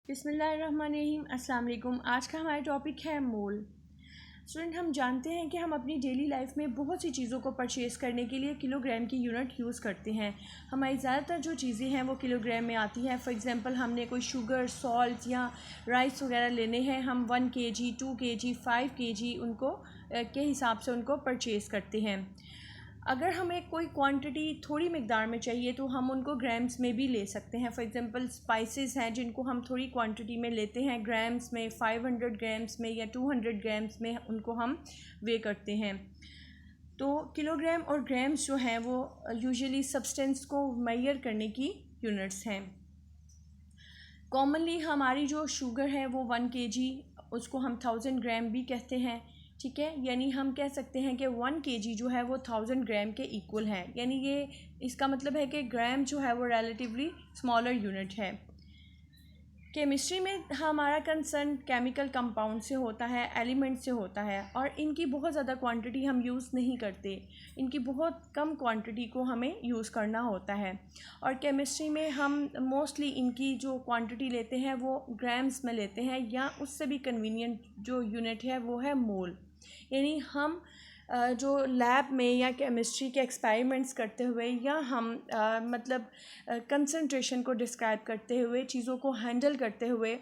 बिस्मिल्लाहिर्रहमानिर्रहीम। अस्सलाम वालेकुम। आज का हमारा टॉपिक है मोल। स्टूडेंट, हम जानते हैं कि हम अपनी डेली लाइफ में बहुत सी चीज़ों को परचेज़ करने के लिए किलोग्राम की यूनिट यूज़ करते हैं। हमारी ज़्यादातर जो चीज़ें हैं वो किलोग्राम में आती हैं। फॉर एग्ज़ाम्पल, हमने कोई शुगर, सॉल्ट या राइस वगैरह लेने हैं, हम 1 kg, 2 kg, 5 kg उनको के हिसाब से उनको परचेज़ करते हैं। अगर हमें कोई क्वांटिटी थोड़ी मकदार में चाहिए तो हम उनको ग्राम्स में भी ले सकते हैं। फॉर एग्ज़ाम्पल, स्पाइसेस हैं जिनको हम थोड़ी क्वांटिटी में लेते हैं, ग्राम्स में, 500 ग्राम्स में या 200 ग्राम्स में उनको हम वे करते हैं। तो किलोग्राम और ग्राम्स जो हैं वो यूजुअली सब्सटेंस को मेजर करने की यूनिट्स हैं। कॉमनली हमारी जो शुगर है वो 1 kg, उसको हम 1000 ग्राम भी कहते हैं। ठीक है, यानी हम कह सकते हैं कि 1 kg जो है वो 1000 ग्राम के इक्वल है। यानी ये इसका मतलब है कि ग्राम जो है वो रिलेटिवली स्मॉलर यूनिट है। केमिस्ट्री में हमारा कंसर्न केमिकल कंपाउंड से होता है, एलिमेंट से होता है, और इनकी बहुत ज़्यादा क्वांटिटी हम यूज़ नहीं करते। इनकी बहुत कम क्वांटिटी को हमें यूज़ करना होता है। और केमिस्ट्री में हम मोस्टली इनकी जो क्वांटिटी लेते हैं वो ग्राम्स में लेते हैं, या उससे भी कन्वीनियंट जो यूनिट है वो है मोल। यानी हम जो लैब में या केमिस्ट्री के एक्सपेरिमेंट्स करते हुए या हम मतलब कंसंट्रेशन को डिस्क्राइब करते हुए, चीज़ों को हैंडल करते हुए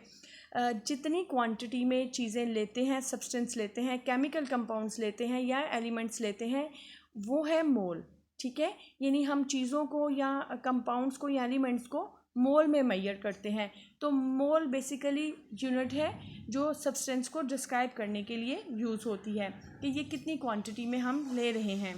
जितनी क्वांटिटी में चीज़ें लेते हैं, सब्सटेंस लेते हैं, केमिकल कंपाउंड्स लेते हैं या एलिमेंट्स लेते हैं, वो है मोल। ठीक है, यानी हम चीज़ों को या कंपाउंड्स को या एलिमेंट्स को मोल में मेजर करते हैं। तो मोल बेसिकली यूनिट है जो सब्सटेंस को डिस्क्राइब करने के लिए यूज़ होती है कि ये कितनी क्वांटिटी में हम ले रहे हैं।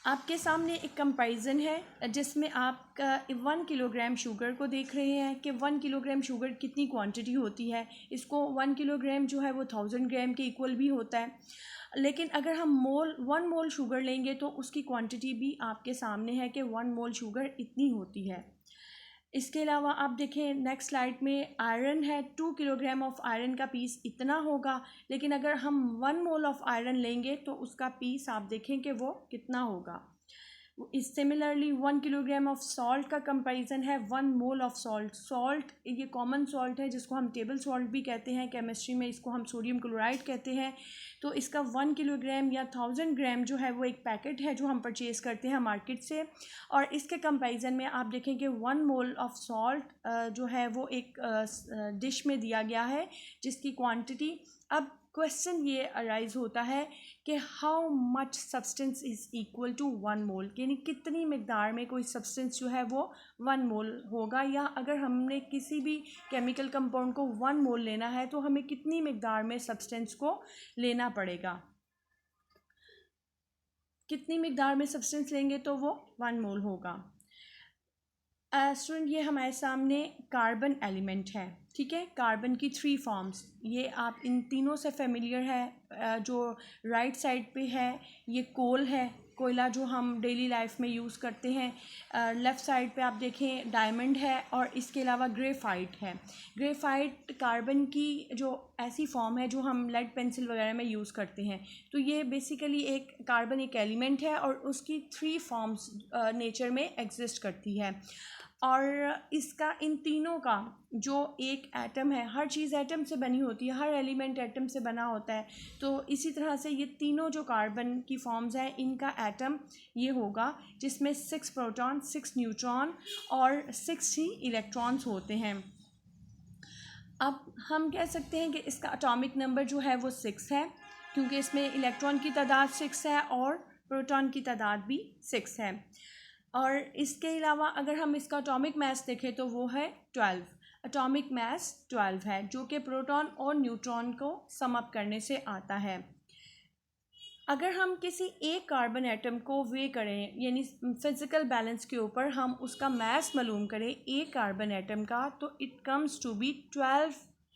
आपके सामने एक कंपैरिजन है जिसमें आप 1 किलोग्राम शुगर को देख रहे हैं कि 1 किलोग्राम शुगर कितनी क्वांटिटी होती है। इसको 1 किलोग्राम जो है वो 1000 ग्राम के इक्वल भी होता है। लेकिन अगर हम 1 मोल शुगर लेंगे तो उसकी क्वांटिटी भी आपके सामने है कि 1 मोल शुगर इतनी होती है। इसके अलावा आप देखें नेक्स्ट स्लाइड में आयरन है, 2 किलोग्राम ऑफ आयरन का पीस इतना होगा। लेकिन अगर हम 1 मोल ऑफ आयरन लेंगे तो उसका पीस आप देखें कि वो कितना होगा। इस सिमिलरली 1 किलोग्राम ऑफ सॉल्ट का कंपैरिजन है 1 मोल ऑफ सॉल्ट। सॉल्ट ये कॉमन सॉल्ट है जिसको हम टेबल सॉल्ट भी कहते हैं, केमिस्ट्री में इसको हम सोडियम क्लोराइड कहते हैं। तो इसका 1 किलोग्राम या 1000 ग्राम जो है वो एक पैकेट है जो हम परचेज़ करते हैं मार्केट से। और इसके कंपैरिजन में आप देखें कि 1 मोल ऑफ सॉल्ट जो है वो एक डिश में दिया गया है जिसकी क्वांटिटी, अब क्वेश्चन ये अराइज होता है कि how much substance is equal to 1 mole, यानी कितनी मकदार में कोई सब्सटेंस जो है वो 1 मोल होगा, या अगर हमने किसी भी केमिकल कंपाउंड को 1 मोल लेना है तो हमें कितनी मकदार में सब्सटेंस को लेना पड़ेगा। कितनी मकदार में सब्सटेंस लेंगे तो वो 1 मोल होगा। स्टूडेंट, ये हमारे सामने कार्बन एलिमेंट है। ठीक है, कार्बन की 3 फॉर्म्स, ये आप इन तीनों से फेमिलियर है। जो राइट साइड पे है ये कोल है, कोयला जो हम डेली लाइफ में यूज़ करते हैं। लेफ़्ट साइड पे आप देखें डायमंड है, और इसके अलावा ग्रेफाइट है। ग्रेफाइट कार्बन की जो ऐसी फॉर्म है जो हम लेड पेंसिल वगैरह में यूज़ करते हैं। तो ये बेसिकली एक कार्बन एक एलिमेंट है और उसकी 3 फॉर्म्स नेचर में एग्जिस्ट करती है। और इसका इन तीनों का जो एक एटम है, हर चीज़ एटम से बनी होती है, हर एलिमेंट एटम से बना होता है। तो इसी तरह से ये तीनों जो कार्बन की फॉर्म्स हैं इनका एटम ये होगा जिसमें 6 प्रोटॉन, 6 न्यूट्रॉन और 6 ही इलेक्ट्रॉन्स होते हैं। अब हम कह सकते हैं कि इसका एटॉमिक नंबर जो है वो 6 है, क्योंकि इसमें इलेक्ट्रॉन की तादाद 6 है और प्रोटॉन की तादाद भी 6 है। और इसके अलावा अगर हम इसका एटॉमिक मास देखें तो वो है 12। एटॉमिक मास 12 है जो कि प्रोटॉन और न्यूट्रॉन को सम अप करने से आता है। अगर हम किसी एक कार्बन एटम को वे करें, यानी फिज़िकल बैलेंस के ऊपर हम उसका मास मालूम करें एक कार्बन एटम का, तो it comes to be 12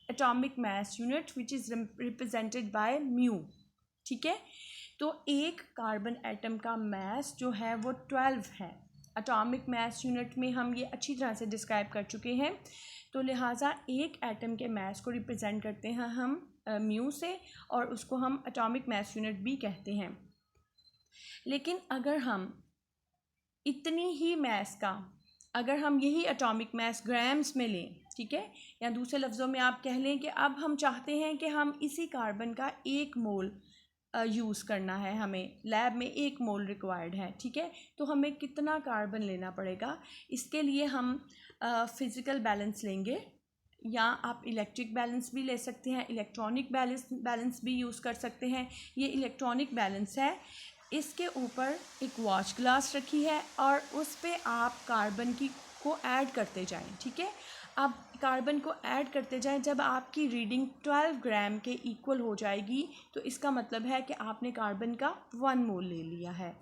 atomic mass unit which is represented by mu. ठीक है, तो एक कार्बन एटम का मास जो है वो 12 है। एटॉमिक मास यूनिट में हम ये अच्छी तरह से डिस्क्राइब कर चुके हैं। तो लिहाजा एक एटम के मास को रिप्रेजेंट करते हैं हम म्यू से, और उसको हम एटॉमिक मास यूनिट भी कहते हैं। लेकिन अगर हम इतनी ही मास का, अगर हम यही एटॉमिक मास ग्राम्स में लें ठीक है। या दूसरे लफ्ज़ों में आप कह लें कि अब हम चाहते हैं कि हम इसी कार्बन का 1 मोल यूज़ करना है, हमें लैब में 1 मोल रिक्वायर्ड है, ठीक है। तो हमें कितना कार्बन लेना पड़ेगा, इसके लिए हम फ़िज़िकल बैलेंस लेंगे, या आप इलेक्ट्रिक बैलेंस भी ले सकते हैं, इलेक्ट्रॉनिक बैलेंस भी यूज़ कर सकते हैं। ये इलेक्ट्रॉनिक बैलेंस है, इसके ऊपर एक वॉच ग्लास रखी है और उस पे आप कार्बन को ऐड करते जाएं, ठीक है। अब कार्बन को ऐड करते जाएं, जब आपकी रीडिंग 12 ग्राम के इक्वल हो जाएगी तो इसका मतलब है कि आपने कार्बन का 1 मोल ले लिया है।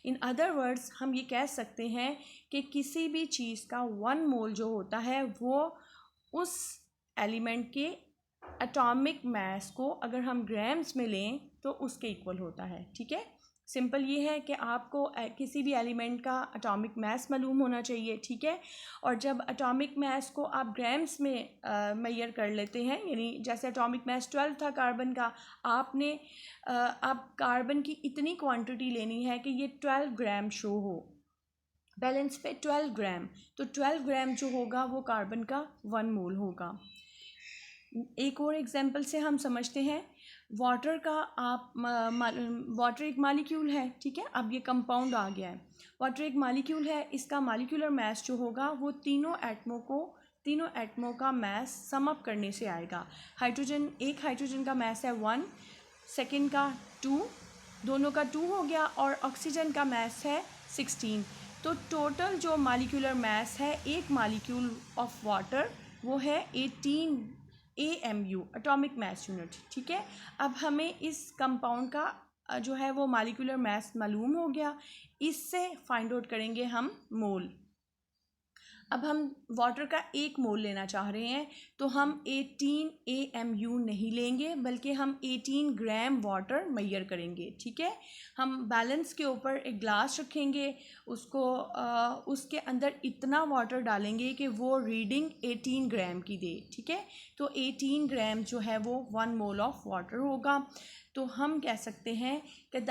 इन अदर वर्ड्स हम ये कह सकते हैं कि किसी भी चीज़ का 1 मोल जो होता है वो उस एलिमेंट के एटॉमिक मास को अगर हम ग्राम्स में लें तो उसके इक्वल होता है, ठीक है। सिंपल ये है कि आपको किसी भी एलिमेंट का एटॉमिक मास मालूम होना चाहिए, ठीक है। और जब एटॉमिक मास को आप ग्राम्स में मेजर कर लेते हैं, यानी जैसे एटॉमिक मास 12 था कार्बन का, आपने अब कार्बन की इतनी क्वांटिटी लेनी है कि ये 12 ग्राम शो हो, बैलेंस पे 12 ग्राम, तो 12 ग्राम जो होगा वो कार्बन का 1 मोल होगा। एक और एग्जांपल से हम समझते हैं, वाटर का आप वाटर एक मॉलिक्यूल है, ठीक है। अब ये कंपाउंड आ गया है, वाटर एक मॉलिक्यूल है, इसका मॉलिक्यूलर मास जो होगा वो तीनों एटमों का मास सम अप करने से आएगा। एक हाइड्रोजन का मास है 1, सेकंड का 2, दोनों का 2 हो गया, और ऑक्सीजन का मास है 16। तो टोटल जो मॉलिक्यूलर मास है एक मॉलिक्यूल ऑफ वाटर वो है 18 AMU, एटॉमिक मास यूनिट, ठीक है। अब हमें इस कंपाउंड का जो है वो मॉलिक्यूलर मास मालूम हो गया, इससे फाइंड आउट करेंगे हम मोल। अब हम वाटर का 1 मोल लेना चाह रहे हैं तो हम 18 AMU नहीं लेंगे, बल्कि हम 18 ग्राम वाटर मेजर करेंगे, ठीक है। हम बैलेंस के ऊपर एक ग्लास रखेंगे, उसके अंदर इतना वाटर डालेंगे कि वो रीडिंग 18 ग्राम की दे, ठीक है। तो 18 ग्राम जो है वो 1 मोल ऑफ वाटर होगा। तो हम कह सकते हैं कि द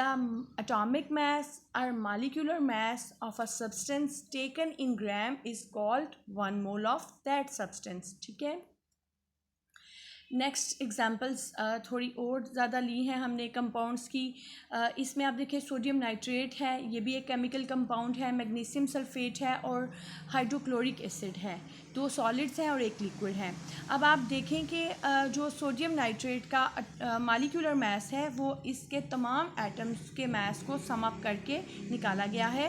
एटॉमिक मास और molecular mass of a substance taken in gram is called 1 mole of that substance, ठीक है। नेक्स्ट एग्जांपल्स थोड़ी और ज़्यादा ली हैं हमने कंपाउंड्स की। इसमें आप देखिए सोडियम नाइट्रेट है, ये भी एक केमिकल कंपाउंड है, मैग्नीशियम सल्फेट है और हाइड्रोक्लोरिक एसिड है। 2 सॉलिड्स हैं और 1 लिक्विड है। अब आप देखें कि जो सोडियम नाइट्रेट का मॉलिक्यूलर मास है वो इसके तमाम एटम्स के मास को सम अप करके निकाला गया है।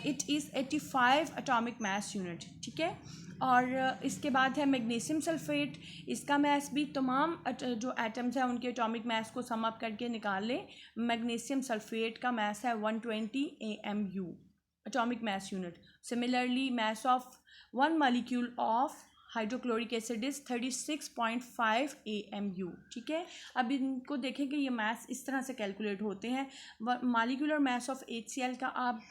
It is 85 atomic mass unit, ठीक है। और इसके बाद है मैग्नीशियम सल्फेट, इसका मास भी तमाम जो एटम्स हैं उनके एटॉमिक मास को सम अप करके निकाल लें। मैग्नीशियम सल्फेट का मास है 120 AMU, atomic mass unit. Similarly mass of 1 molecule of hydrochloric acid is 36.5 AMU, ठीक है। अब इनको देखें कि ये मास इस तरह से कैलकुलेट होते हैं। मॉलिक्यूलर मास ऑफ HCl का आप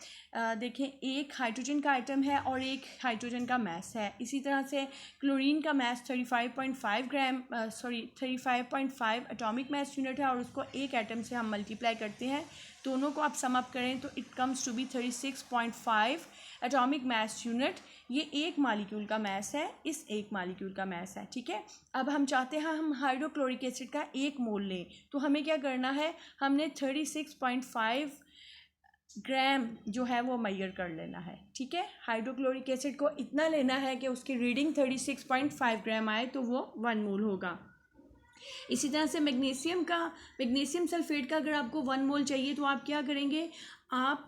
देखें, एक हाइड्रोजन का आइटम है और एक हाइड्रोजन का मास है। इसी तरह से क्लोरीन का मास 35.5 एटॉमिक मास यूनिट है, और उसको एक एटम से हम मल्टीप्लाई करते हैं, दोनों को आप सम अप करें तो it comes to be 36.5 atomic mass unit. ये एक मॉलिक्यूल का मास है, इस एक मॉलिक्यूल का मास है, ठीक है। अब हम चाहते हैं हम हाइड्रोक्लोरिक एसिड का 1 मोल लें, तो हमें क्या करना है, हमने 36.5 ग्राम जो है वो मेजर कर लेना है, ठीक है। हाइड्रोक्लोरिक एसिड को इतना लेना है कि उसकी रीडिंग 36.5 ग्राम आए तो वो 1 मोल होगा। इसी तरह से मैग्नीशियम सल्फेट का अगर आपको 1 मोल चाहिए तो आप क्या करेंगे, आप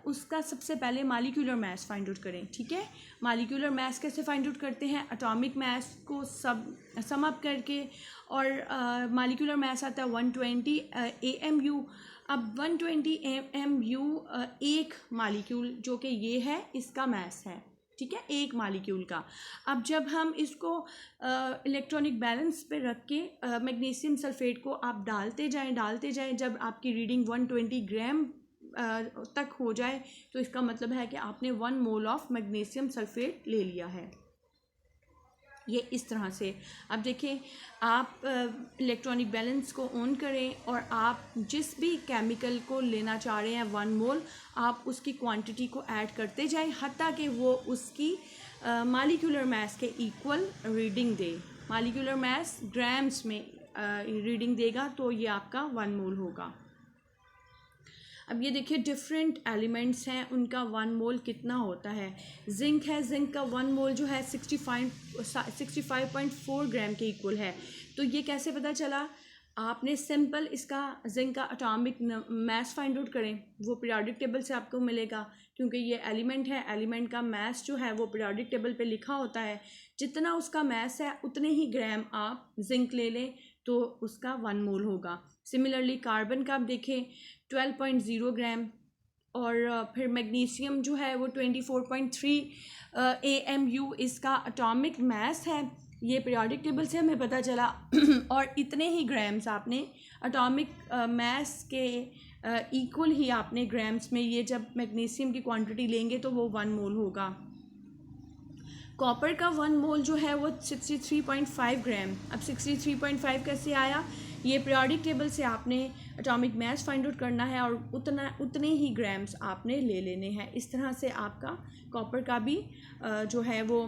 उसका सबसे पहले मॉलिक्यूलर मास फाइंड आउट करें, ठीक है। मॉलिक्यूलर मास कैसे फाइंड आउट करते हैं, एटॉमिक मास को सम अप करके, और मॉलिक्यूलर मास आता है 120 AMU। अब 120 AMU एक मॉलिक्यूल जो कि ये है इसका मास है, ठीक है, एक मॉलिक्यूल का। अब जब हम इसको इलेक्ट्रॉनिक बैलेंस पे रख के मैग्नीशियम सल्फेट को आप डालते जाएं, जब आपकी रीडिंग 120 ग्राम तक हो जाए तो इसका मतलब है कि आपने 1 मोल ऑफ मैग्नीशियम सल्फेट ले लिया है। ये इस तरह से अब देखिए, आप इलेक्ट्रॉनिक बैलेंस को ऑन करें और आप जिस भी केमिकल को लेना चाह रहे हैं 1 मोल, आप उसकी क्वांटिटी को ऐड करते जाएं हत्ता कि वो उसकी मालिक्यूलर मास के इक्वल रीडिंग दे, मालिक्यूलर मास ग्राम्स में रीडिंग देगा तो ये आपका 1 मोल होगा। अब ये देखिए डिफरेंट एलिमेंट्स हैं, उनका 1 मोल कितना होता है। जिंक है, जिंक का 1 मोल जो है 65.4 ग्राम के इक्वल है। तो ये कैसे पता चला, आपने सिंपल इसका जिंक का एटॉमिक मास फाइंड आउट करें, वो पीरियोडिक टेबल से आपको मिलेगा, क्योंकि ये एलिमेंट है, एलिमेंट का मास जो है वो पीरियोडिक टेबल पे लिखा होता है। जितना उसका मास है उतने ही ग्राम आप जिंक ले लें तो उसका 1 मोल होगा। सिमिलरली कार्बन का आप देखें 12.0 ग्राम, और फिर मैग्नीशियम जो है वो 24.3 AMU इसका एटॉमिक मास है, ये पीरियोडिक टेबल से हमें पता चला। और इतने ही ग्राम्स आपने एटॉमिक मास के इक्वल ही आपने ग्राम्स में, ये जब मैग्नीशियम की क्वांटिटी लेंगे तो वो 1 मोल होगा। कॉपर का 1 मोल जो है वो 63.5 ग्राम। अब 63.5 कैसे आया, ये पीरियोडिक टेबल से आपने एटॉमिक मास फाइंड आउट करना है और उतने ही ग्राम्स आपने ले लेने हैं। इस तरह से आपका कॉपर का भी जो है वो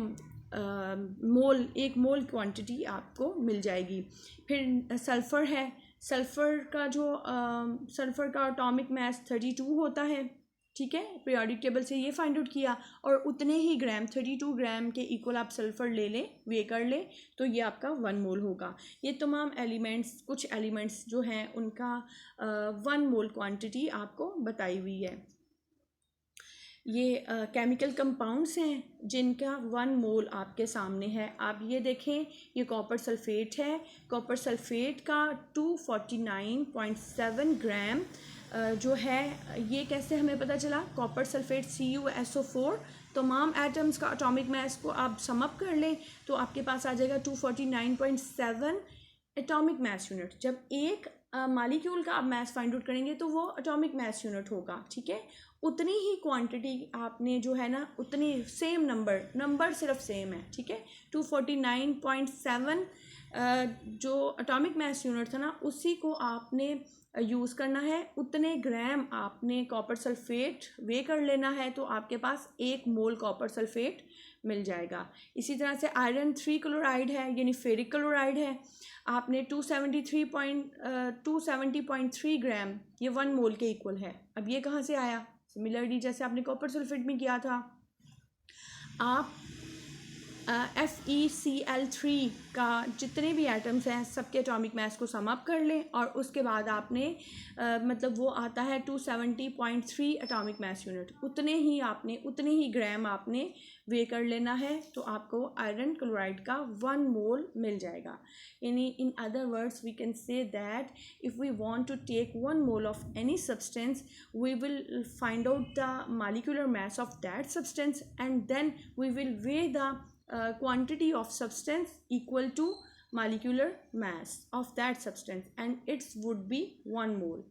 मोल, 1 मोल क्वांटिटी आपको मिल जाएगी। फिर सल्फ़र है, सल्फ़र का एटॉमिक मास 32 होता है, ठीक है, पीरियोडिक टेबल से ये फाइंड आउट किया, और उतने ही ग्राम 32 ग्राम के इक्वल आप सल्फ़र ले लें, वे कर लें तो ये आपका 1 मोल होगा। ये तमाम एलिमेंट्स, कुछ एलिमेंट्स जो हैं उनका 1 मोल क्वांटिटी आपको बताई हुई है। ये केमिकल कंपाउंड्स हैं जिनका 1 मोल आपके सामने है। आप ये देखें, ये कॉपर सल्फ़ेट है, कॉपर सल्फ़ेट का 249.7 ग्राम जो है, ये कैसे हमें पता चला, कॉपर सल्फ़ेट CuSO4 तमाम एटम्स का एटॉमिक मास को आप सम अप कर लें तो आपके पास आ जाएगा 249.7 एटॉमिक मास यूनिट। जब एक मालिक्यूल का आप मास फाइंड आउट करेंगे तो वो एटॉमिक मास यूनिट होगा, ठीक है। उतनी ही क्वांटिटी आपने जो है ना, उतनी सेम नंबर सिर्फ सेम है, ठीक है। 249.7 जो एटॉमिक मास यूनिट था ना, उसी को आपने यूज़ करना है। उतने ग्राम आपने कॉपर सल्फ़ेट वे कर लेना है तो आपके पास 1 मोल कॉपर सल्फ़ेट मिल जाएगा। इसी तरह से आयरन 3 क्लोराइड है, यानी फेरिक क्लोराइड है, आपने 270.3 ग्राम, ये 1 मोल के इक्वल है। अब ये कहाँ से आया, सिमिलरली जैसे आपने कॉपर सल्फ़ेट में किया था, आप FeCl3 का जितने भी एटम्स हैं सबके एटॉमिक मास को सम अप कर लें, और उसके बाद आपने मतलब वो आता है 270.3 एटॉमिक मास यूनिट, उतने ही ग्राम आपने वे कर लेना है तो आपको आयरन क्लोराइड का 1 मोल मिल जाएगा। यानी in other words we can say that if we want to take 1 mole of any substance, we will find out the molecular mass of that substance and then we will weigh the quantity of substance equal to molecular mass of that substance, and it would be 1 mole,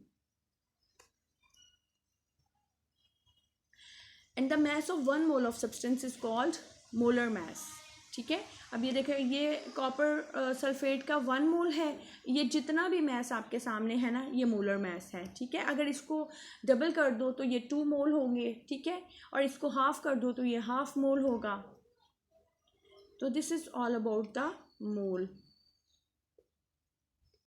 and the mass of 1 mole of substance is called molar mass, ठीक है। अब ये देखें, ये copper sulphate का 1 मोल है, ये जितना भी मास आपके सामने है ना, ये मोलर मास है, ठीक है। अगर इसको डबल कर दो तो ये 2 मोल होंगे, ठीक है, और इसको हाफ कर दो तो ये हाफ मोल होगा। तो this is all about the mole.